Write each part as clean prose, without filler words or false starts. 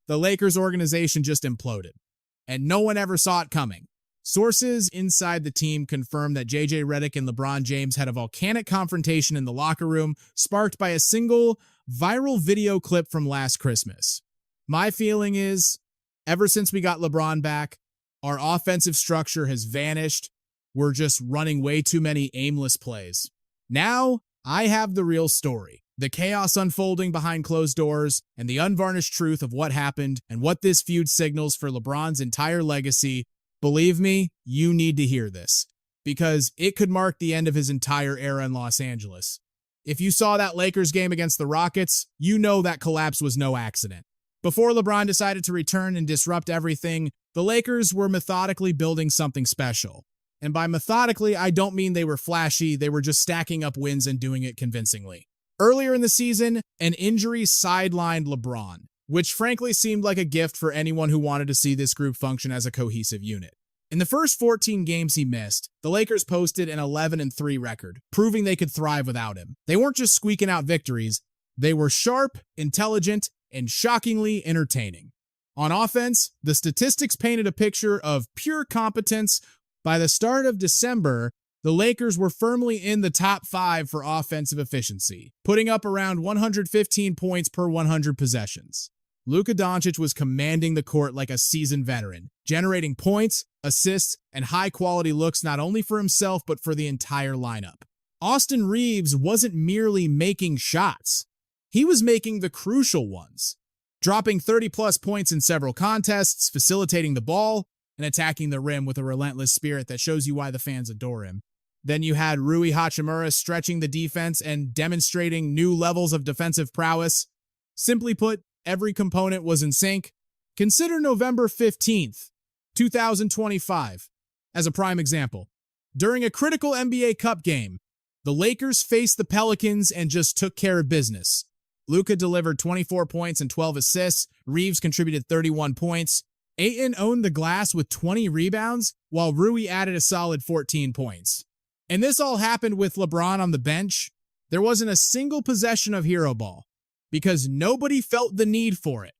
the Lakers organization just imploded, and no one ever saw it coming. Sources inside the team confirmed that JJ Redick and LeBron James had a volcanic confrontation in the locker room, sparked by a single viral video clip from last Christmas. My feeling is, ever since we got LeBron back, our offensive structure has vanished. We're just running way too many aimless plays. Now, I have the real story. The chaos unfolding behind closed doors and the unvarnished truth of what happened and what this feud signals for LeBron's entire legacy. Believe me, you need to hear this, because it could mark the end of his entire era in Los Angeles. If you saw that Lakers game against the Rockets, you know that collapse was no accident. Before LeBron decided to return and disrupt everything, the Lakers were methodically building something special. And by methodically, I don't mean they were flashy, they were just stacking up wins and doing it convincingly. Earlier in the season, an injury sidelined LeBron, which frankly seemed like a gift for anyone who wanted to see this group function as a cohesive unit. In the first 14 games he missed, the Lakers posted an 11-3 record, proving they could thrive without him. They weren't just squeaking out victories, they were sharp, intelligent, and shockingly entertaining. On offense, the statistics painted a picture of pure competence. By the start of December, the Lakers were firmly in the top 5 for offensive efficiency, putting up around 115 points per 100 possessions. Luka Dončić was commanding the court like a seasoned veteran, generating points, assists, and high-quality looks not only for himself but for the entire lineup. Austin Reaves wasn't merely making shots. He was making the crucial ones, dropping 30-plus points in several contests, facilitating the ball, and attacking the rim with a relentless spirit that shows you why the fans adore him. Then you had Rui Hachimura stretching the defense and demonstrating new levels of defensive prowess. Simply put, every component was in sync. Consider November 15th, 2025, as a prime example. During a critical NBA Cup game, the Lakers faced the Pelicans and just took care of business. Luka delivered 24 points and 12 assists. Reaves contributed 31 points. Ayton owned the glass with 20 rebounds, while Rui added a solid 14 points. And this all happened with LeBron on the bench. There wasn't a single possession of hero ball, because nobody felt the need for it.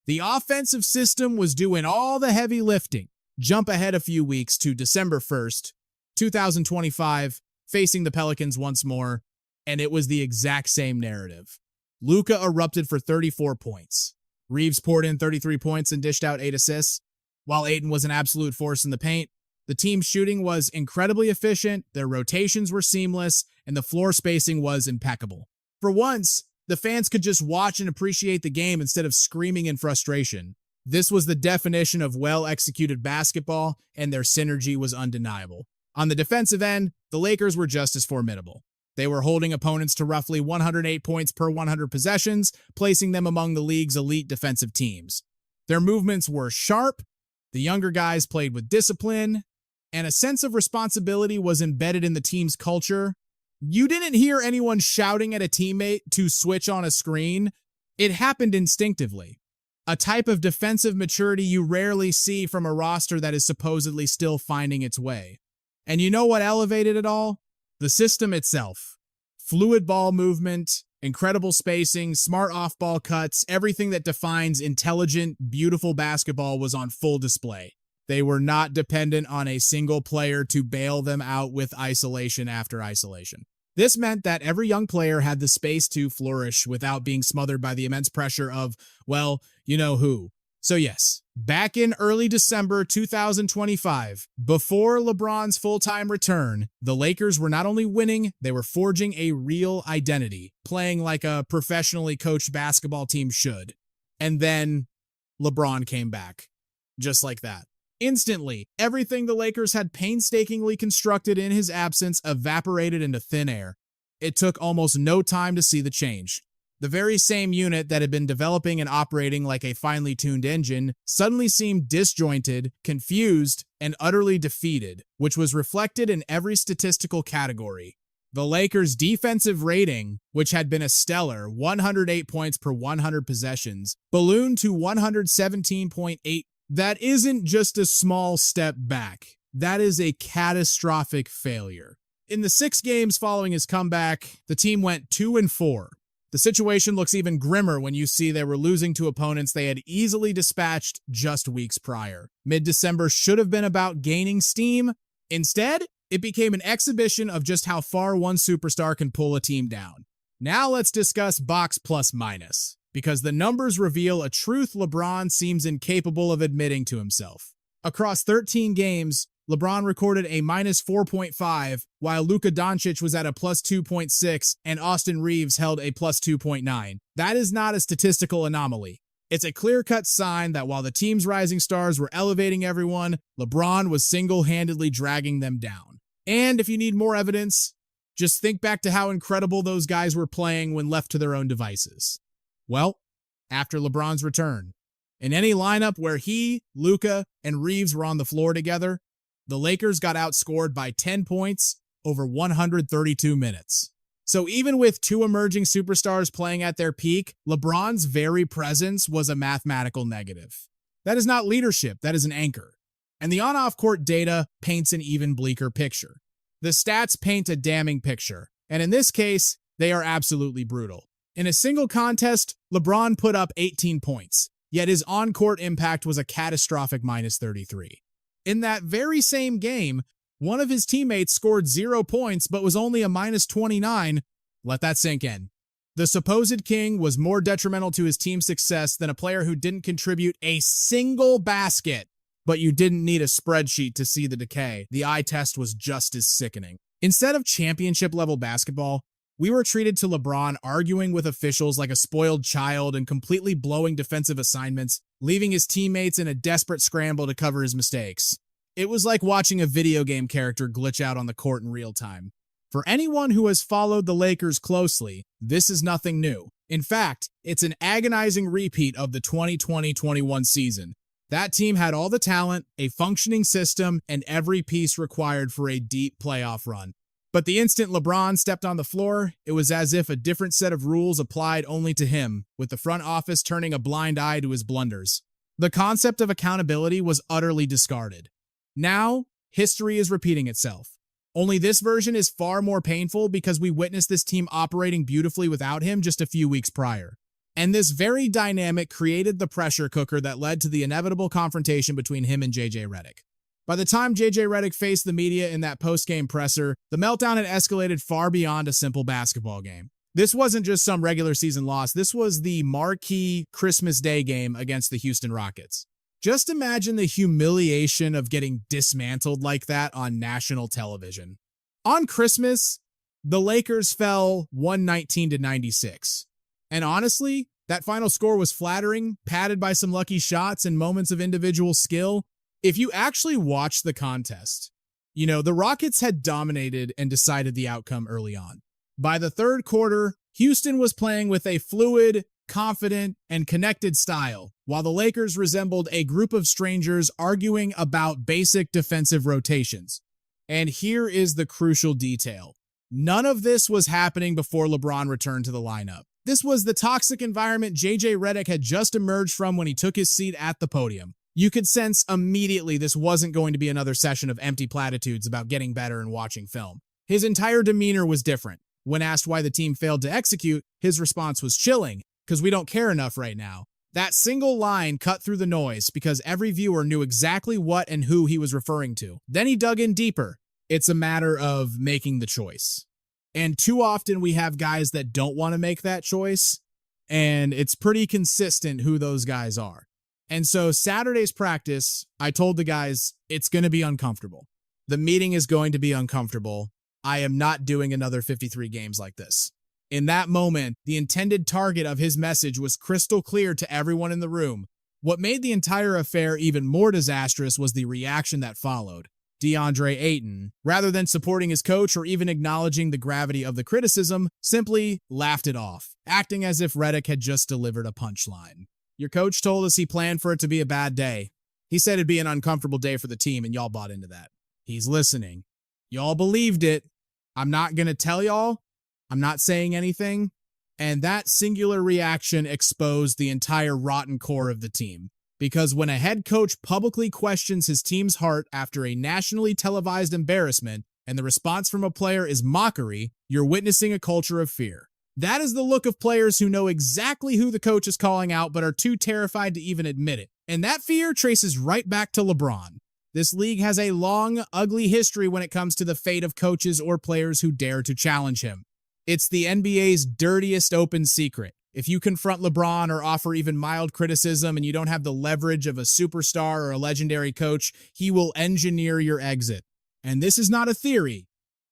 The offensive system was doing all the heavy lifting. Jump ahead a few weeks to December 1st, 2025, facing the Pelicans once more, and it was the exact same narrative. Luka erupted for 34 points. Reaves poured in 33 points and dished out 8 assists. While Ayton was an absolute force in the paint, the team's shooting was incredibly efficient, their rotations were seamless, and the floor spacing was impeccable. For once, the fans could just watch and appreciate the game instead of screaming in frustration. This was the definition of well-executed basketball, and their synergy was undeniable. On the defensive end, the Lakers were just as formidable. They were holding opponents to roughly 108 points per 100 possessions, placing them among the league's elite defensive teams. Their movements were sharp, the younger guys played with discipline, and a sense of responsibility was embedded in the team's culture. You didn't hear anyone shouting at a teammate to switch on a screen. It happened instinctively. A type of defensive maturity you rarely see from a roster that is supposedly still finding its way. And you know what elevated it all? The system itself. Fluid ball movement, incredible spacing, smart off-ball cuts, everything that defines intelligent, beautiful basketball was on full display. They were not dependent on a single player to bail them out with isolation after isolation. This meant that every young player had the space to flourish without being smothered by the immense pressure of, well, you know who. So yes, back in early December 2025, before LeBron's full-time return, the Lakers were not only winning, they were forging a real identity, playing like a professionally coached basketball team should. And then LeBron came back, just like that. Instantly, everything the Lakers had painstakingly constructed in his absence evaporated into thin air. It took almost no time to see the change. The very same unit that had been developing and operating like a finely tuned engine suddenly seemed disjointed, confused, and utterly defeated, which was reflected in every statistical category. The Lakers' defensive rating, which had been a stellar 108 points per 100 possessions, ballooned to 117.8. That isn't just a small step back. That is a catastrophic failure. In the 6 games following his comeback, the team went 2-4. The situation looks even grimmer when you see they were losing to opponents they had easily dispatched just weeks prior. Mid-December should have been about gaining steam. Instead, it became an exhibition of just how far one superstar can pull a team down. Now let's discuss box plus minus, because the numbers reveal a truth LeBron seems incapable of admitting to himself. Across 13 games, LeBron recorded a minus 4.5, while Luka Dončić was at a plus 2.6 and Austin Reaves held a plus 2.9. That is not a statistical anomaly. It's a clear-cut sign that while the team's rising stars were elevating everyone, LeBron was single-handedly dragging them down. And if you need more evidence, just think back to how incredible those guys were playing when left to their own devices. Well, after LeBron's return, in any lineup where he, Luka, and Reaves were on the floor together, the Lakers got outscored by 10 points over 132 minutes. So even with two emerging superstars playing at their peak, LeBron's very presence was a mathematical negative. That is not leadership, that is an anchor. And the on-off court data paints an even bleaker picture. The stats paint a damning picture, and in this case, they are absolutely brutal. In a single contest, LeBron put up 18 points, yet his on-court impact was a catastrophic minus 33. In that very same game, one of his teammates scored 0 points but was only a minus 29. Let that sink in. The supposed king was more detrimental to his team's success than a player who didn't contribute a single basket. But you didn't need a spreadsheet to see the decay. The eye test was just as sickening. Instead of championship-level basketball, we were treated to LeBron arguing with officials like a spoiled child and completely blowing defensive assignments, leaving his teammates in a desperate scramble to cover his mistakes. It was like watching a video game character glitch out on the court in real time. For anyone who has followed the Lakers closely, this is nothing new. In fact, it's an agonizing repeat of the 2020-21 season. That team had all the talent, a functioning system, and every piece required for a deep playoff run. But the instant LeBron stepped on the floor, it was as if a different set of rules applied only to him, with the front office turning a blind eye to his blunders. The concept of accountability was utterly discarded. Now, history is repeating itself. Only this version is far more painful because we witnessed this team operating beautifully without him just a few weeks prior. And this very dynamic created the pressure cooker that led to the inevitable confrontation between him and JJ Redick. By the time JJ Redick faced the media in that post-game presser, the meltdown had escalated far beyond a simple basketball game. This wasn't just some regular season loss, this was the marquee Christmas Day game against the Houston Rockets. Just imagine the humiliation of getting dismantled like that on national television. On Christmas, the Lakers fell 119-96. And honestly, that final score was flattering, padded by some lucky shots and moments of individual skill. If you actually watch the contest, the Rockets had dominated and decided the outcome early on. By the third quarter, Houston was playing with a fluid, confident, and connected style, while the Lakers resembled a group of strangers arguing about basic defensive rotations. And here is the crucial detail. None of this was happening before LeBron returned to the lineup. This was the toxic environment JJ Redick had just emerged from when he took his seat at the podium. You could sense immediately this wasn't going to be another session of empty platitudes about getting better and watching film. His entire demeanor was different. When asked why the team failed to execute, his response was chilling, because we don't care enough right now. That single line cut through the noise because every viewer knew exactly what and who he was referring to. Then he dug in deeper. It's a matter of making the choice. And too often we have guys that don't want to make that choice, and it's pretty consistent who those guys are. And so Saturday's practice, I told the guys, it's going to be uncomfortable. The meeting is going to be uncomfortable. I am not doing another 53 games like this. In that moment, the intended target of his message was crystal clear to everyone in the room. What made the entire affair even more disastrous was the reaction that followed. DeAndre Ayton, rather than supporting his coach or even acknowledging the gravity of the criticism, simply laughed it off, acting as if Redick had just delivered a punchline. Your coach told us he planned for it to be a bad day. He said it'd be an uncomfortable day for the team, and y'all bought into that. He's listening. Y'all believed it. I'm not going to tell y'all. I'm not saying anything. And that singular reaction exposed the entire rotten core of the team. Because when a head coach publicly questions his team's heart after a nationally televised embarrassment, and the response from a player is mockery, you're witnessing a culture of fear. That is the look of players who know exactly who the coach is calling out but are too terrified to even admit it. And that fear traces right back to LeBron. This league has a long, ugly history when it comes to the fate of coaches or players who dare to challenge him. It's the NBA's dirtiest open secret. If you confront LeBron or offer even mild criticism and you don't have the leverage of a superstar or a legendary coach, he will engineer your exit. And this is not a theory.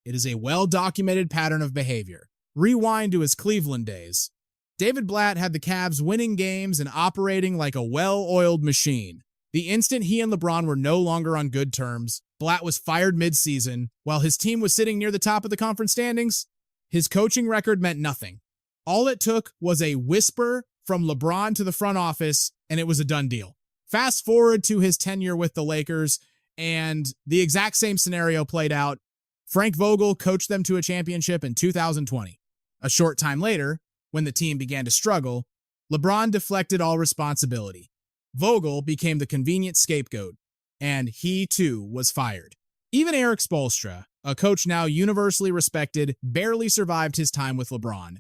It is a well-documented pattern of behavior. Rewind to his Cleveland days. David Blatt had the Cavs winning games and operating like a well-oiled machine. The instant he and LeBron were no longer on good terms, Blatt was fired mid-season, while his team was sitting near the top of the conference standings. His coaching record meant nothing. All it took was a whisper from LeBron to the front office, and it was a done deal. Fast forward to his tenure with the Lakers, and the exact same scenario played out. Frank Vogel coached them to a championship in 2020. A short time later, when the team began to struggle, LeBron deflected all responsibility. Vogel became the convenient scapegoat, and he too was fired. Even Erik Spoelstra, a coach now universally respected, barely survived his time with LeBron.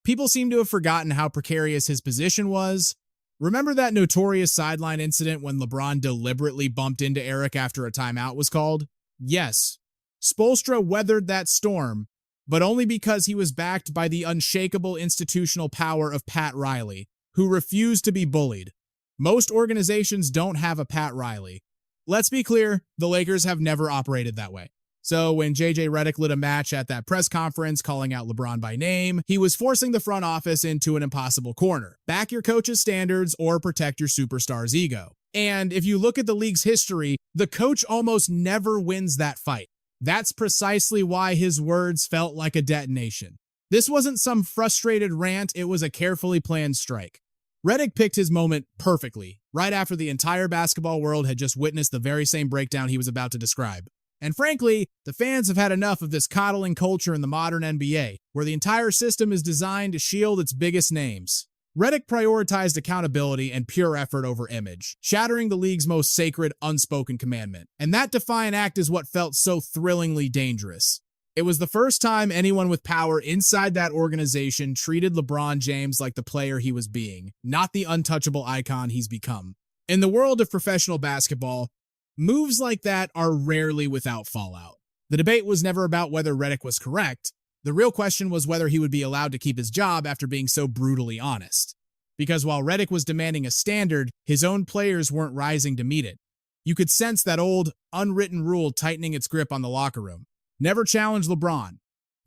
People seem to have forgotten how precarious his position was. Remember that notorious sideline incident when LeBron deliberately bumped into Erik after a timeout was called? Yes, Spoelstra weathered that storm, but only because he was backed by the unshakable institutional power of Pat Riley, who refused to be bullied. Most organizations don't have a Pat Riley. Let's be clear, the Lakers have never operated that way. So when JJ Redick lit a match at that press conference calling out LeBron by name, he was forcing the front office into an impossible corner. Back your coach's standards or protect your superstar's ego. And if you look at the league's history, the coach almost never wins that fight. That's precisely why his words felt like a detonation. This wasn't some frustrated rant, it was a carefully planned strike. Redick picked his moment perfectly, right after the entire basketball world had just witnessed the very same breakdown he was about to describe. And frankly, the fans have had enough of this coddling culture in the modern NBA, where the entire system is designed to shield its biggest names. Redick prioritized accountability and pure effort over image, shattering the league's most sacred, unspoken commandment. And that defiant act is what felt so thrillingly dangerous. It was the first time anyone with power inside that organization treated LeBron James like the player he was being, not the untouchable icon he's become. In the world of professional basketball, moves like that are rarely without fallout. The debate was never about whether Redick was correct. The real question was whether he would be allowed to keep his job after being so brutally honest. Because while Redick was demanding a standard, his own players weren't rising to meet it. You could sense that old, unwritten rule tightening its grip on the locker room. Never challenge LeBron.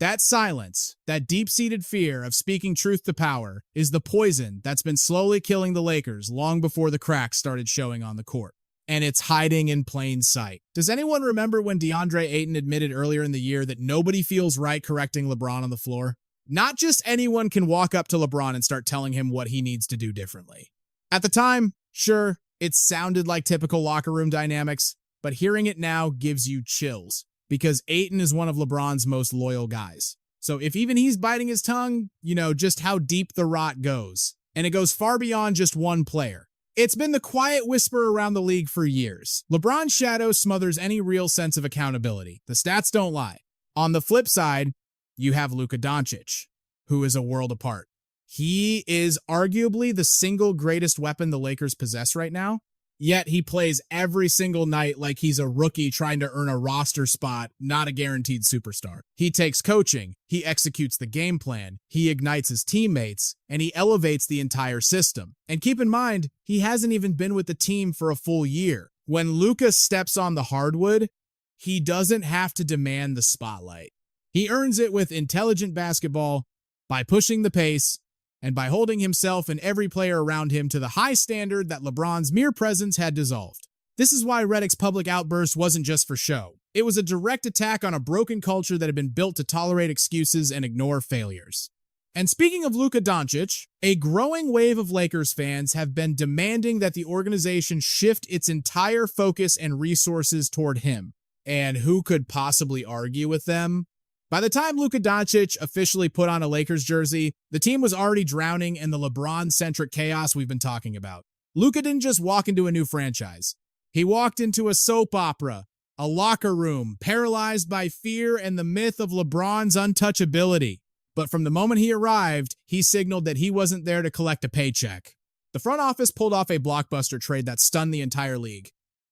That silence, that deep-seated fear of speaking truth to power, is the poison that's been slowly killing the Lakers long before the cracks started showing on the court. And it's hiding in plain sight. Does anyone remember when DeAndre Ayton admitted earlier in the year that nobody feels right correcting LeBron on the floor? Not just anyone can walk up to LeBron and start telling him what he needs to do differently. At the time, sure, it sounded like typical locker room dynamics, but hearing it now gives you chills. Because Ayton is one of LeBron's most loyal guys. So if even he's biting his tongue, you know just how deep the rot goes. And it goes far beyond just one player. It's been the quiet whisper around the league for years. LeBron's shadow smothers any real sense of accountability. The stats don't lie. On the flip side, you have Luka Dončić, who is a world apart. He is arguably the single greatest weapon the Lakers possess right now. Yet he plays every single night like he's a rookie trying to earn a roster spot, not a guaranteed superstar. He takes coaching, he executes the game plan, he ignites his teammates, and he elevates the entire system. And keep in mind, he hasn't even been with the team for a full year. When Luka steps on the hardwood, he doesn't have to demand the spotlight. He earns it with intelligent basketball, by pushing the pace, and by holding himself and every player around him to the high standard that LeBron's mere presence had dissolved. This is why Redick's public outburst wasn't just for show. It was a direct attack on a broken culture that had been built to tolerate excuses and ignore failures. And speaking of Luka Dončić, a growing wave of Lakers fans have been demanding that the organization shift its entire focus and resources toward him. And who could possibly argue with them? By the time Luka Dončić officially put on a Lakers jersey, the team was already drowning in the LeBron-centric chaos we've been talking about. Luka didn't just walk into a new franchise. He walked into a soap opera, a locker room paralyzed by fear and the myth of LeBron's untouchability. But from the moment he arrived, he signaled that he wasn't there to collect a paycheck. The front office pulled off a blockbuster trade that stunned the entire league,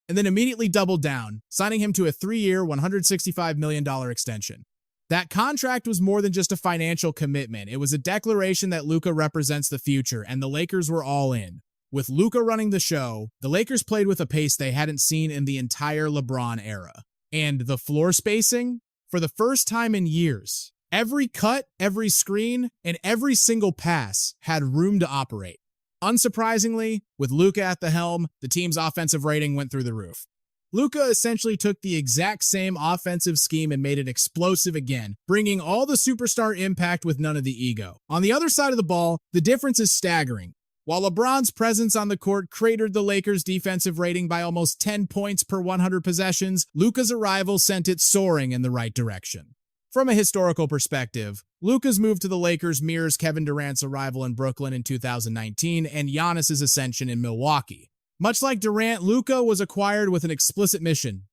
and then immediately doubled down, signing him to a 3-year, $165 million extension. That contract was more than just a financial commitment. It was a declaration that Luka represents the future, and the Lakers were all in. With Luka running the show, the Lakers played with a pace they hadn't seen in the entire LeBron era. And the floor spacing? For the first time in years, every cut, every screen, and every single pass had room to operate. Unsurprisingly, with Luka at the helm, the team's offensive rating went through the roof. Luka essentially took the exact same offensive scheme and made it explosive again, bringing all the superstar impact with none of the ego. On the other side of the ball, the difference is staggering. While LeBron's presence on the court cratered the Lakers' defensive rating by almost 10 points per 100 possessions, Luka's arrival sent it soaring in the right direction. From a historical perspective, Luka's move to the Lakers mirrors Kevin Durant's arrival in Brooklyn in 2019 and Giannis's ascension in Milwaukee. Much like Durant, Luka was acquired with an explicit mission: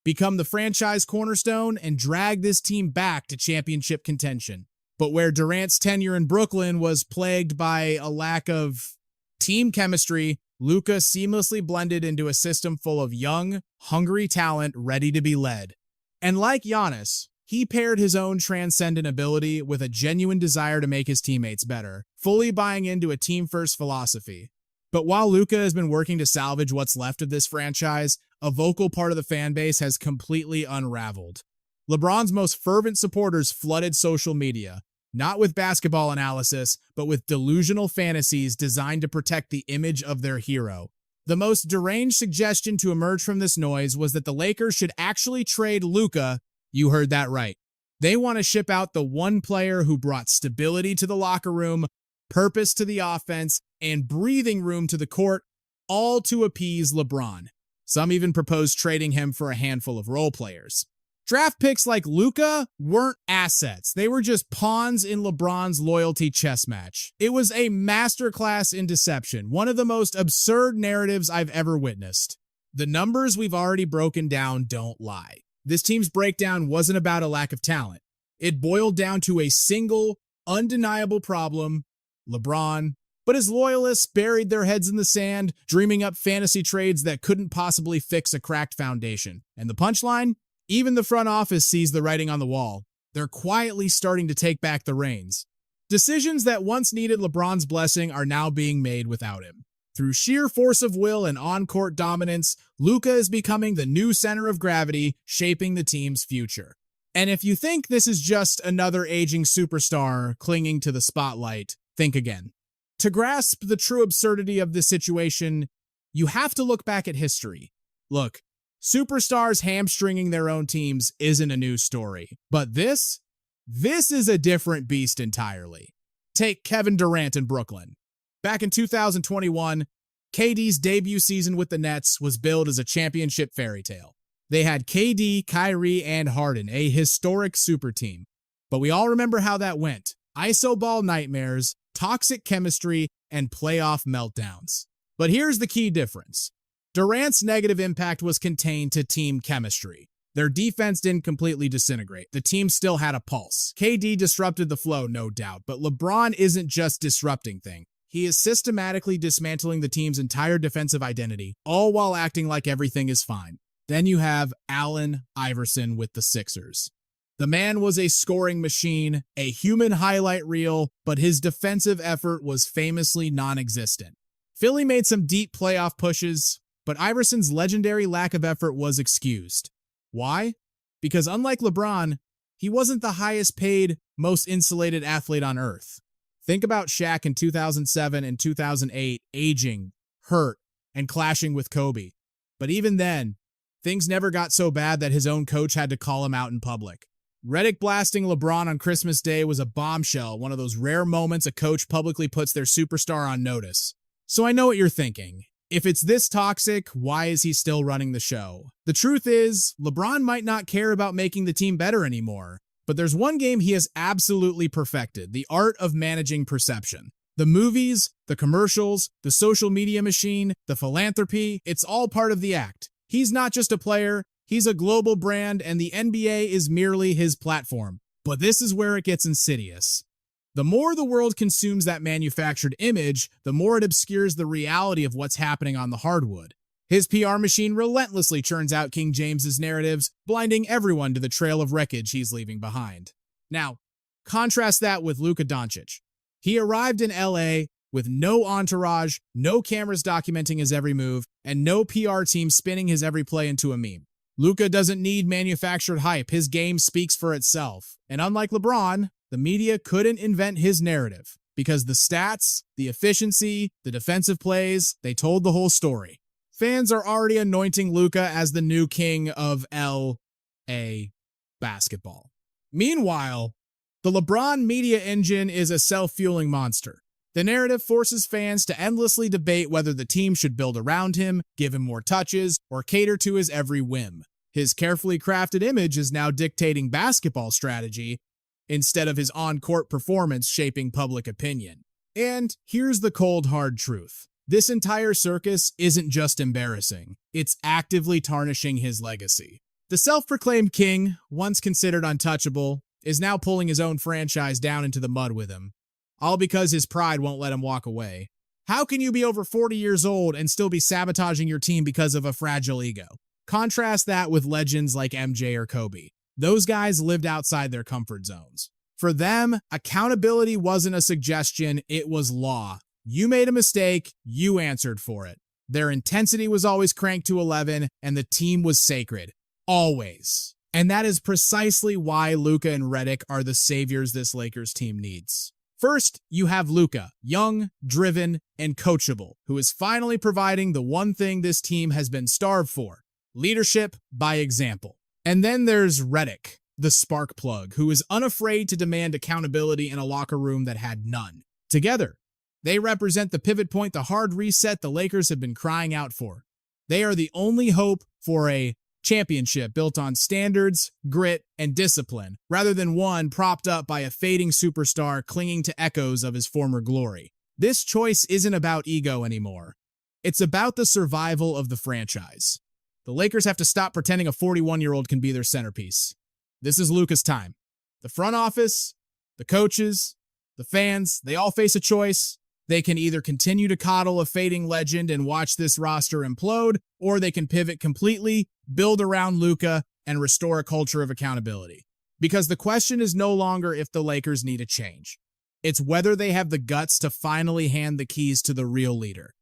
become the franchise cornerstone and drag this team back to championship contention. But where Durant's tenure in Brooklyn was plagued by a lack of team chemistry, Luka seamlessly blended into a system full of young, hungry talent ready to be led. And like Giannis, he paired his own transcendent ability with a genuine desire to make his teammates better, fully buying into a team-first philosophy. But while Luka has been working to salvage what's left of this franchise, a vocal part of the fan base has completely unraveled. LeBron's most fervent supporters flooded social media, not with basketball analysis, but with delusional fantasies designed to protect the image of their hero. The most deranged suggestion to emerge from this noise was that the Lakers should actually trade Luka. You heard that right. They want to ship out the one player who brought stability to the locker room, purpose to the offense, and breathing room to the court, all to appease LeBron. Some even proposed trading him for a handful of role players. Draft picks like Luka weren't assets. They were just pawns in LeBron's loyalty chess match. It was a masterclass in deception, one of the most absurd narratives I've ever witnessed. The numbers we've already broken down don't lie. This team's breakdown wasn't about a lack of talent. It boiled down to a single, undeniable problem: LeBron. But his loyalists buried their heads in the sand, dreaming up fantasy trades that couldn't possibly fix a cracked foundation. And the punchline? Even the front office sees the writing on the wall. They're quietly starting to take back the reins. Decisions that once needed LeBron's blessing are now being made without him. Through sheer force of will and on-court dominance, Luka is becoming the new center of gravity, shaping the team's future. And if you think this is just another aging superstar clinging to the spotlight, think again. To grasp the true absurdity of this situation, you have to look back at history. Look, superstars hamstringing their own teams isn't a new story. But this is a different beast entirely. Take Kevin Durant in Brooklyn. Back in 2021, KD's debut season with the Nets was billed as a championship fairy tale. They had KD, Kyrie, and Harden, a historic super team. But we all remember how that went. ISO ball nightmares, toxic chemistry, and playoff meltdowns. But here's the key difference. Durant's negative impact was contained to team chemistry. Their defense didn't completely disintegrate. The team still had a pulse. KD disrupted the flow, no doubt, but LeBron isn't just disrupting things. He is systematically dismantling the team's entire defensive identity, all while acting like everything is fine. Then you have Allen Iverson with the Sixers. The man was a scoring machine, a human highlight reel, but his defensive effort was famously non-existent. Philly made some deep playoff pushes, but Iverson's legendary lack of effort was excused. Why? Because unlike LeBron, he wasn't the highest paid, most insulated athlete on earth. Think about Shaq in 2007 and 2008, aging, hurt, and clashing with Kobe. But even then, things never got so bad that his own coach had to call him out in public. Redick blasting LeBron on Christmas Day was a bombshell, one of those rare moments a coach publicly puts their superstar on notice. So I know what you're thinking. If it's this toxic, why is he still running the show? The truth is, LeBron might not care about making the team better anymore. But there's one game he has absolutely perfected: the art of managing perception. The movies, the commercials, the social media machine, the philanthropy, it's all part of the act. He's not just a player, he's a global brand, and the NBA is merely his platform. But this is where it gets insidious. The more the world consumes that manufactured image, the more it obscures the reality of what's happening on the hardwood. His PR machine relentlessly churns out King James's narratives, blinding everyone to the trail of wreckage he's leaving behind. Now, contrast that with Luka Dončić. He arrived in LA with no entourage, no cameras documenting his every move, and no PR team spinning his every play into a meme. Luka doesn't need manufactured hype. His game speaks for itself. And unlike LeBron, the media couldn't invent his narrative because the stats, the efficiency, the defensive plays, they told the whole story. Fans are already anointing Luka as the new king of LA basketball. Meanwhile, the LeBron media engine is a self-fueling monster. The narrative forces fans to endlessly debate whether the team should build around him, give him more touches, or cater to his every whim. His carefully crafted image is now dictating basketball strategy instead of his on-court performance shaping public opinion. And here's the cold, hard truth. This entire circus isn't just embarrassing. It's actively tarnishing his legacy. The self-proclaimed king, once considered untouchable, is now pulling his own franchise down into the mud with him, all because his pride won't let him walk away. How can you be over 40 years old and still be sabotaging your team because of a fragile ego? Contrast that with legends like MJ or Kobe. Those guys lived outside their comfort zones. For them, accountability wasn't a suggestion, it was law. You made a mistake, you answered for it. Their intensity was always cranked to 11, and the team was sacred. Always. And that is precisely why Luka and Redick are the saviors this Lakers team needs. First, you have Luka, young, driven, and coachable, who is finally providing the one thing this team has been starved for: leadership by example. And then there's Redick, the spark plug, who is unafraid to demand accountability in a locker room that had none. Together, they represent the pivot point, the hard reset the Lakers have been crying out for. They are the only hope for a championship built on standards, grit, and discipline, rather than one propped up by a fading superstar clinging to echoes of his former glory. This choice isn't about ego anymore. It's about the survival of the franchise. The Lakers have to stop pretending a 41-year-old can be their centerpiece. This is Luka's time. The front office, the coaches, the fans, they all face a choice. They can either continue to coddle a fading legend and watch this roster implode, or they can pivot completely, build around Luka, and restore a culture of accountability. Because the question is no longer if the Lakers need a change. It's whether they have the guts to finally hand the keys to the real leader.